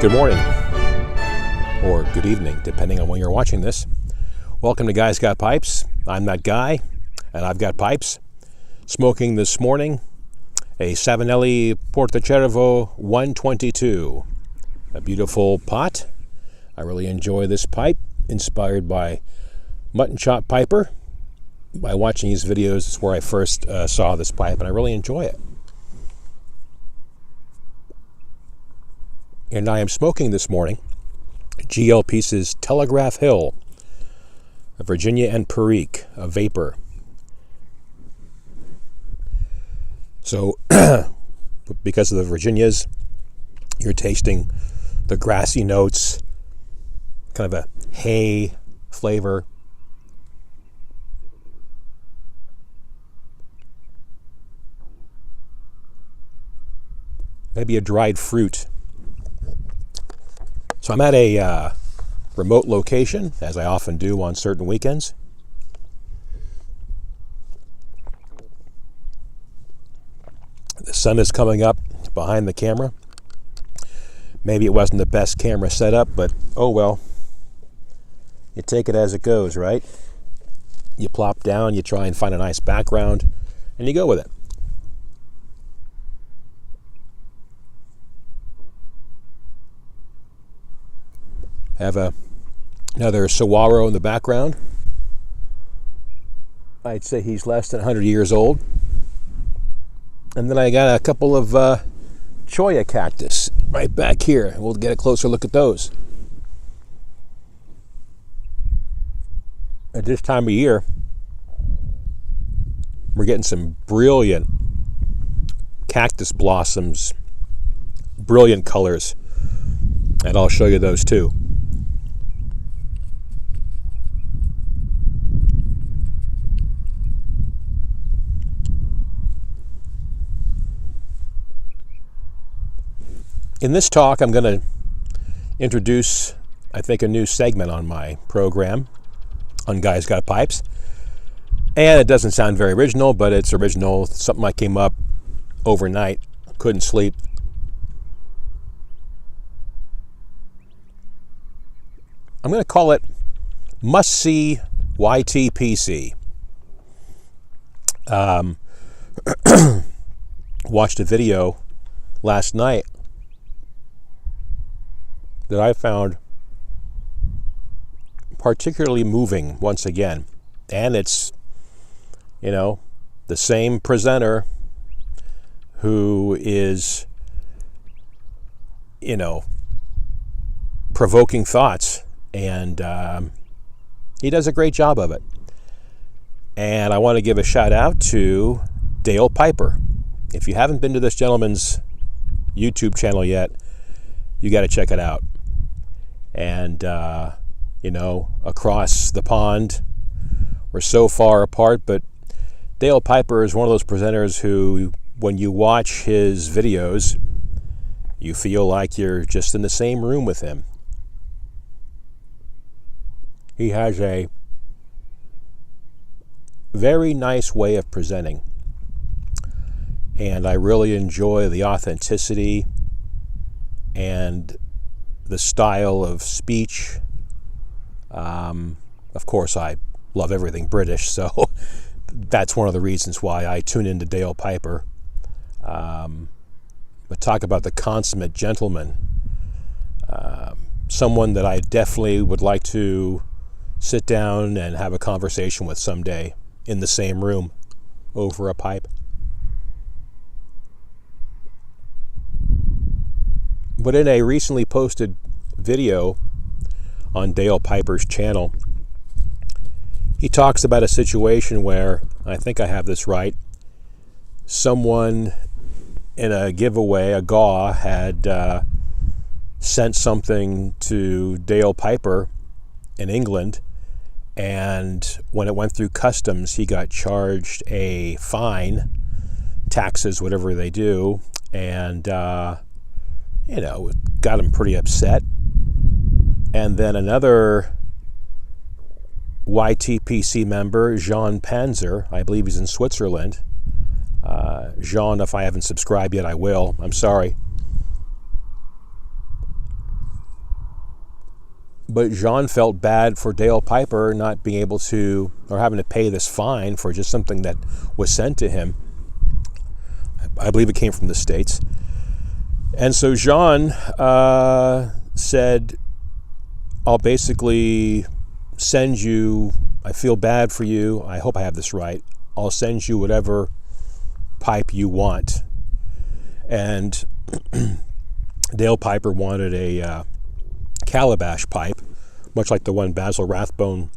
Good morning, or good evening, depending on when you're watching this. Welcome to Guy's Got Pipes. I'm that guy, and I've got pipes. Smoking this morning a Savinelli Portacervo 122, a beautiful pot. I really enjoy this pipe, inspired by Mutton Chop Piper. By watching these videos is where I first saw this pipe, and I really enjoy it. And I am smoking this morning GLP's Telegraph Hill, a Virginia and Perique, a vapor. So, because of the Virginias, you're tasting the grassy notes, kind of a hay flavor. Maybe a dried fruit. So I'm at a remote location, as I often do on certain weekends. The sun is coming up behind the camera. Maybe it wasn't the best camera setup, but oh well. You take it as it goes, right? You plop down, you try and find a nice background, and you go with it. Have another saguaro in the background. I'd say he's less than 100 years old. And then I got a couple of cholla cactus right back here. We'll get a closer look at those. At this time of year, we're getting some brilliant cactus blossoms, brilliant colors, and I'll show you those too. In this talk, I'm going to introduce, I think, a new segment on my program on Guys Got Pipes. And it doesn't sound very original, but it's original. It's something I came up overnight, couldn't sleep. I'm going to call it Must See YTPC. Watched a video last night that I found particularly moving once again. And it's, the same presenter who is, provoking thoughts. And he does a great job of it. And I want to give a shout out to Dale Piper. If you haven't been to this gentleman's YouTube channel yet, you got to check it out. And, across the pond, we're so far apart, but Dale Piper is one of those presenters who, when you watch his videos, you feel like you're just in the same room with him. He has a very nice way of presenting, and I really enjoy the authenticity and the style of speech. Of course, I love everything British, so that's one of the reasons why I tune into Dale Piper. But talk about the consummate gentleman. Someone that I definitely would like to sit down and have a conversation with someday in the same room over a pipe. But in a recently posted video on Dale Piper's channel, he talks about a situation where, I think I have this right, someone in a giveaway, a GAW, had sent something to Dale Piper in England, and when it went through customs, he got charged a fine, taxes, whatever they do, and got him pretty upset. And then another YTPC member, Jean Panzer, I believe he's in Switzerland. Jean, if I haven't subscribed yet, I will. I'm sorry. But Jean felt bad for Dale Piper not being able to, or having to pay this fine for just something that was sent to him. I believe it came from the States. And so Jean said, I'll basically send you, I feel bad for you, I hope I have this right, I'll send you whatever pipe you want. And Dale Piper wanted a calabash pipe, much like the one Basil Rathbone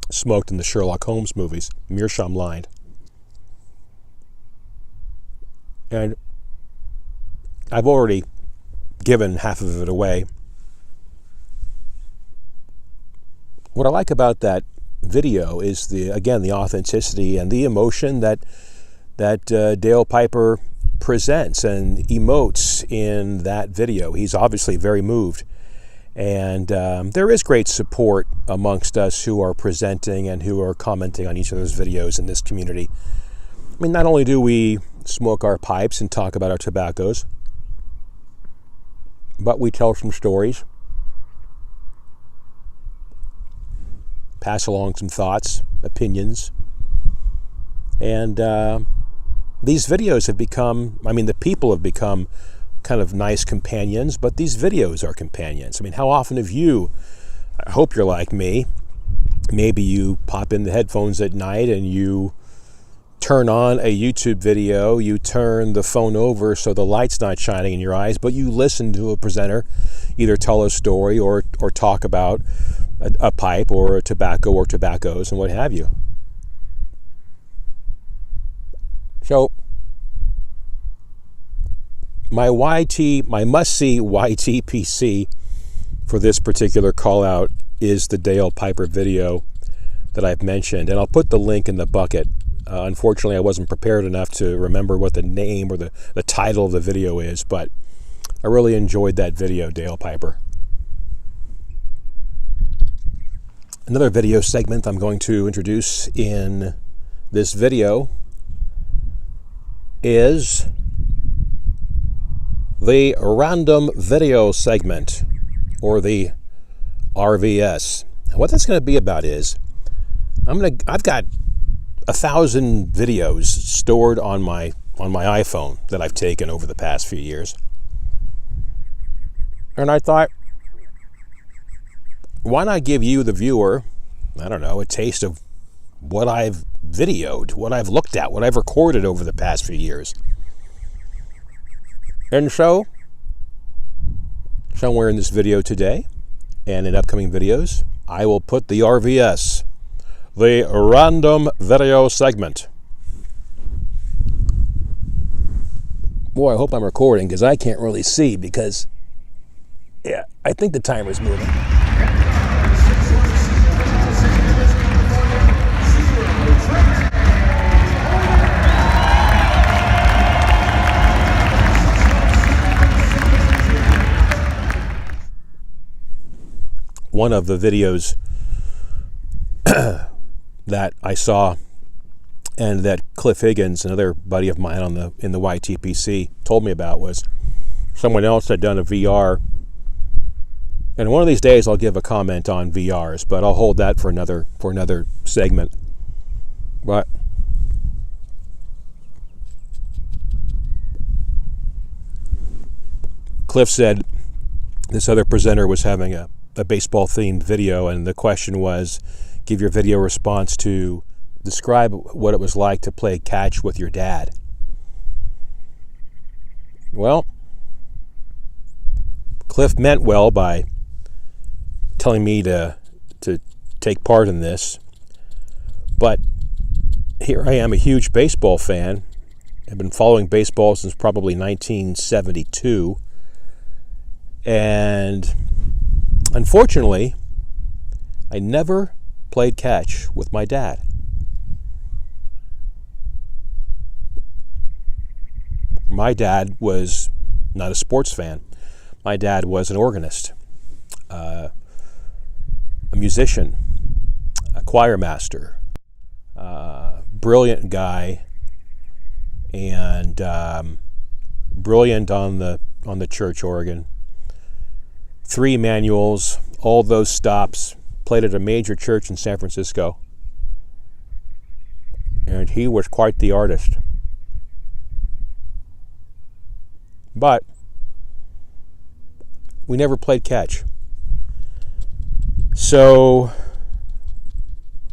smoked in the Sherlock Holmes movies, meerschaum lined. And I've already given half of it away. What I like about that video is the authenticity and the emotion that Dale Piper presents and emotes in that video. He's obviously very moved. And there is great support amongst us who are presenting and who are commenting on each other's videos in this community. I mean, not only do we smoke our pipes and talk about our tobaccos, but we tell some stories, pass along some thoughts, opinions, and these videos have become, the people have become kind of nice companions, but these videos are companions. I mean, how often have you, I hope you're like me, maybe you pop in the headphones at night and you turn on a YouTube video, you turn the phone over so the light's not shining in your eyes, but you listen to a presenter either tell a story or talk about a pipe or a tobacco or tobaccos and what have you. So my must-see YTPC for this particular call-out is the Dale Piper video that I've mentioned, and I'll put the link in the bucket. Unfortunately, I wasn't prepared enough to remember what the name or the title of the video is, but I really enjoyed that video, Dale Piper. Another video segment I'm going to introduce in this video is the random video segment, or the RVS. And what that's going to be about is I've got 1,000 videos stored on my iPhone that I've taken over the past few years. And I thought, why not give you, the viewer, a taste of what I've videoed, what I've looked at, what I've recorded over the past few years. And so, somewhere in this video today, and in upcoming videos, I will put the RVS, the random video segment. Boy, I hope I'm recording, because I can't really see, because, yeah, I think the timer's moving. One of the videos that I saw and that Cliff Higgins, another buddy of mine in the YTPC, told me about was someone else had done a VR. And one of these days I'll give a comment on VRs, but I'll hold that for another segment. But Cliff said this other presenter was having a baseball-themed video, and the question was, give your video response to describe what it was like to play catch with your dad. Well, Cliff meant well by telling me to take part in this, but here I am, a huge baseball fan. I've been following baseball since probably 1972, and unfortunately, I never played catch with my dad. My dad was not a sports fan. My dad was an organist, a musician, a choir master, brilliant guy, and brilliant on the church organ. 3 manuals, all those stops, played at a major church in San Francisco. And he was quite the artist. But we never played catch. So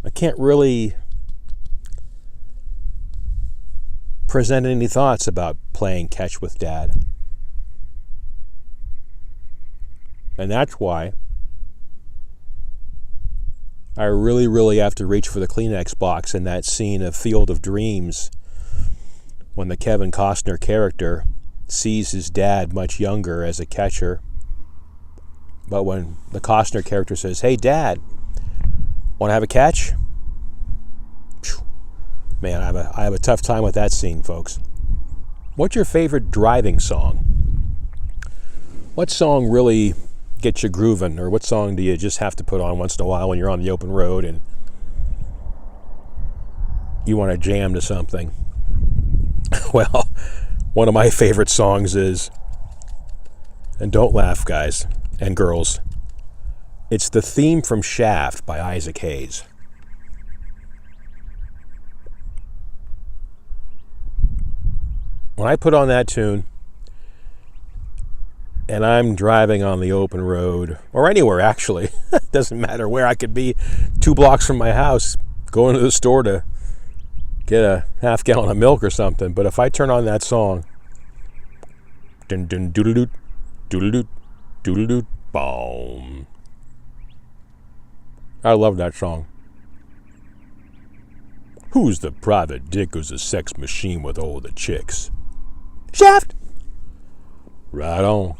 I can't really present any thoughts about playing catch with Dad. And that's why I really, really have to reach for the Kleenex box in that scene of Field of Dreams when the Kevin Costner character sees his dad much younger as a catcher. But when the Costner character says, "Hey, Dad, want to have a catch?" Man, I have a tough time with that scene, folks. What's your favorite driving song? What song really gets you grooving, or what song do you just have to put on once in a while when you're on the open road and you want to jam to something? Well, one of my favorite songs is, and don't laugh, guys and girls, it's the theme from Shaft by Isaac Hayes. When I put on that tune and I'm driving on the open road, or anywhere actually, it doesn't matter where, I could be 2 blocks from my house going to the store to get a half gallon of milk or something, but if I turn on that song, dun dun doodle doodle doodle boom, I love that song. Who's the private dick who's a sex machine with all the chicks? Shaft! Right on.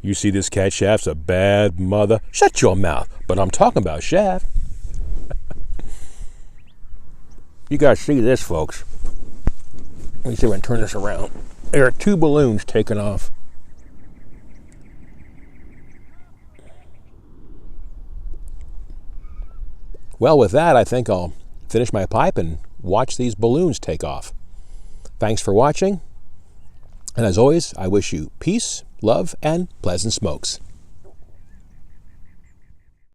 You see this cat Shaft's a bad mother? Shut your mouth, but I'm talking about Shaft. You guys see this, folks. Let me see if I can turn this around. There are 2 balloons taking off. Well, with that, I think I'll finish my pipe and watch these balloons take off. Thanks for watching. And as always, I wish you peace, love, and pleasant smokes.